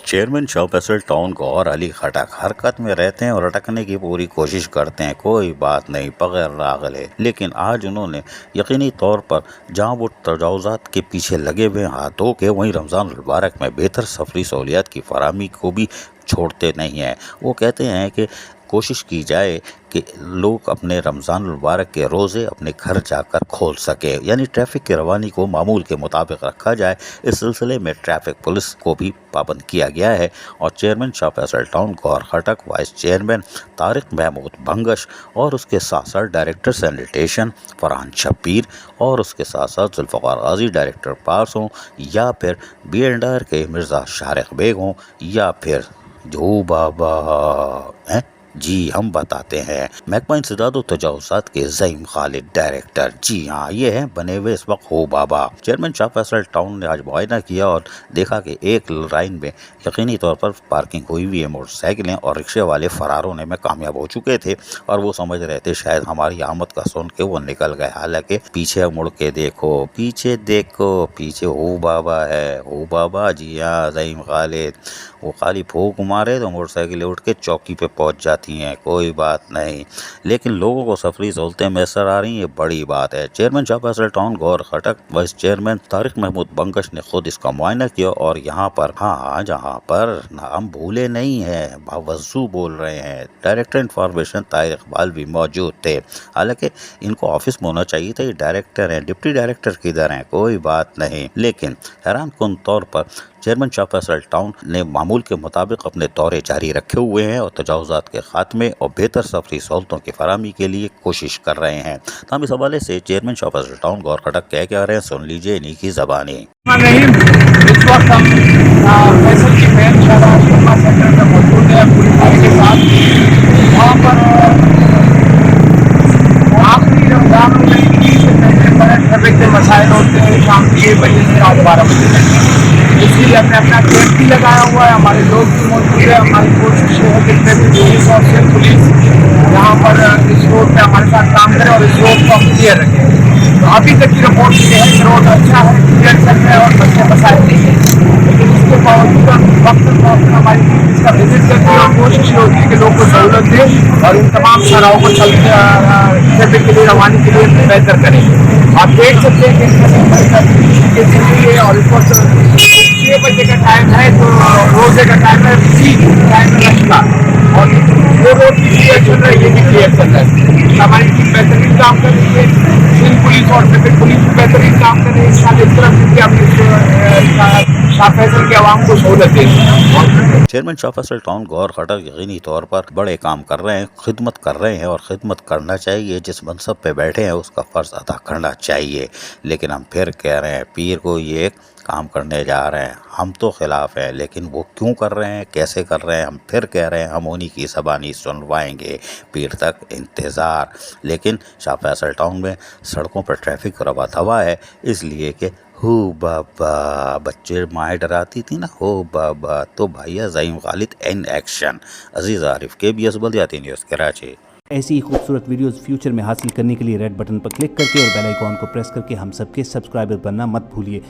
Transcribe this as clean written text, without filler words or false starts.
Chairman Shah Faisal town को और अली खटक हरकत में रहते हैं और अटकने की पूरी कोशिश करते हैं। कोई बात नहीं, बगैर रागले। लेकिन आज उन्होंने यकीनी तौर पर जहां वो तजावुज़ात के पीछे लगे हुए हाथ धो के वहीं रमज़ान मुबारक में बेहतर सफरी सहूलियात की फराहमी को भी छोड़ते नहीं हैं। वो कहते हैं कि कोशिश की जाए कि लोग अपने रमज़ान मुबारक के रोज़े अपने घर जाकर खोल सके, यानी ट्रैफिक की रवानी को मामूल के मुताबिक रखा जाए। इस सिलसिले में ट्रैफिक पुलिस को भी पाबंद किया गया है और चेयरमैन शाह फैसल टाउन गौहर खटक, वाइस चेयरमैन तारिक महमूद भंगश और उसके साथ साथ डायरेक्टर सैनिटेशन फरहान शब्बीर और उसके साथ साथ जुल्फ़िकार गाजी डायरेक्टर पार्स हों या फिर BNR के मिर्ज़ा शारिक बेग हों या फिर जो बाबा हैं, जी हम बताते हैं महकमा इंसदाद और तजावुज़ात के ज़ईम खालिद डायरेक्टर। जी हाँ, ये हैं बने हुए इस वक्त हो बाबा। चेयरमैन शाह फैसल टाउन ने आज मुआयना किया और देखा कि एक लाइन में यकीनी तौर पर पार्किंग हुई हुई है, मोटरसाइकिलें और रिक्शे वाले फरार होने में कामयाब हो चुके थे और वो समझ रहे थे शायद हमारी आमद का सुन के वो निकल गए। हालांकि पीछे मुड़ के देखो, पीछे देखो, पीछे हो बाबा है, हो बाबा। जी हाँ, ज़ईम खालिद। वो खाली फूंक मारे तो मोटरसाइकिलें उठ के चौकी पे पहुंच जाती हैं। कोई बात नहीं, लेकिन लोगों को सफरी सहूलतें मैसर आ रही हैं, ये बड़ी बात है। चेयरमैन शाह फैसल टाउन गौहर खटक, वाइस चेयरमैन तारिक महमूद भंगश ने खुद इसका मुआयना किया और यहाँ पर जहाँ पर हम भूले नहीं हैं, बावजू बोल रहे हैं, डायरेक्टर इंफॉर्मेशन ताहिर इकबाल भी मौजूद थे। हालांकि इनको ऑफिस में होना चाहिए था, ये डायरेक्टर हैं, डिप्टी डायरेक्टर किधर हैं, कोई बात नहीं। लेकिन हैरान कुन तौर पर चेयरमैन शाह फैसल टाउन ने मामूल के मुताबिक अपने दौरे जारी रखे हुए हैं और तजावुज़ात के खात्मे और बेहतर सफरी सहूलतों की फराहमी के लिए कोशिश कर रहे हैं। हम इस हवाले से चेयरमैन शाह फैसल टाउन गौहर खटक कह रहे हैं, सुन लीजिए इन्हीं की ज़बानी। इस वक्त हम फैसल की मेन शाहबाज सेंटर में मौजूद है पूरी गाड़ी के साथ। वहाँ पर आखिरी रमजान में ईद से पहले बड़े ट्रैफिक के मसाइल होते हैं शाम 6 बजे से रात 12 बजे तक। इसलिए हमने अपना कैंप भी लगाया हुआ है, हमारे लोग भी मौजूद है। हमारी कोशिश है कि ट्रैफिक पुलिस और सिर्फ पुलिस यहाँ पर इस रोड पे हमारे साथ काम करे और इस रोड को हम क्लियर रखें। तो अभी तक की रिपोर्ट ये है कि रोड अच्छा है, क्लियर चल रहा है और बच्चे मसाइल नहीं है। लेकिन इसके बावजूद हम वक्त हमारी टीम इसका विजिट करती है और कोशिश ये होती है कि लोग को सहूलत दें और इन तमाम शराहों को ट्रैफिक के लिए रवानी के लिए बेहतर करें। आप देख सकते हैं कि है और इस वक्त 6 बजे का टाइम है, तो रोजे का टाइम है, पीक टाइम है लंच का, और वो रोड भी क्लियर चल रहा है, ये भी क्लियर चल रहा है। हमारी टीम बेहतरीन काम कर रही है, सिंध पुलिस और ट्रैफिक पुलिस भी बेहतरीन काम कर रही है। इस साल इस तरफ से अपनी शाह फैसल के आवाम को सहूलत दें। चेयरमैन शाह फैसल टाउन गौहर खटक यकीनी तौर पर बड़े काम कर रहे हैं, खिदमत कर रहे हैं और खिदमत करना चाहिए। जिस मनसब पे बैठे हैं उसका फ़र्ज अदा करना चाहिए। लेकिन हम फिर कह रहे हैं, पीर को ये काम करने जा रहे हैं, हम तो खिलाफ हैं, लेकिन वो क्यों कर रहे हैं, कैसे कर रहे हैं, हम फिर कह रहे हैं, हम उन्हीं की ज़बानी सुनवाएंगे। पीर तक इंतज़ार। लेकिन शाह फैसल टाउन में सड़कों पर ट्रैफिक रवा दवा है, इसलिए कि हो बाबा, बच्चे माएँ डराती थी ना, हो बाबा। तो भैया Zaeem Khalid in action. Aziz Arif, KBS बल्दियाती न्यूज़ कराची। ऐसी ही खूबसूरत वीडियोस फ्यूचर में हासिल करने के लिए रेड बटन पर क्लिक करके और बेल आइकॉन को प्रेस करके हम सबके सब्सक्राइबर बनना मत भूलिए।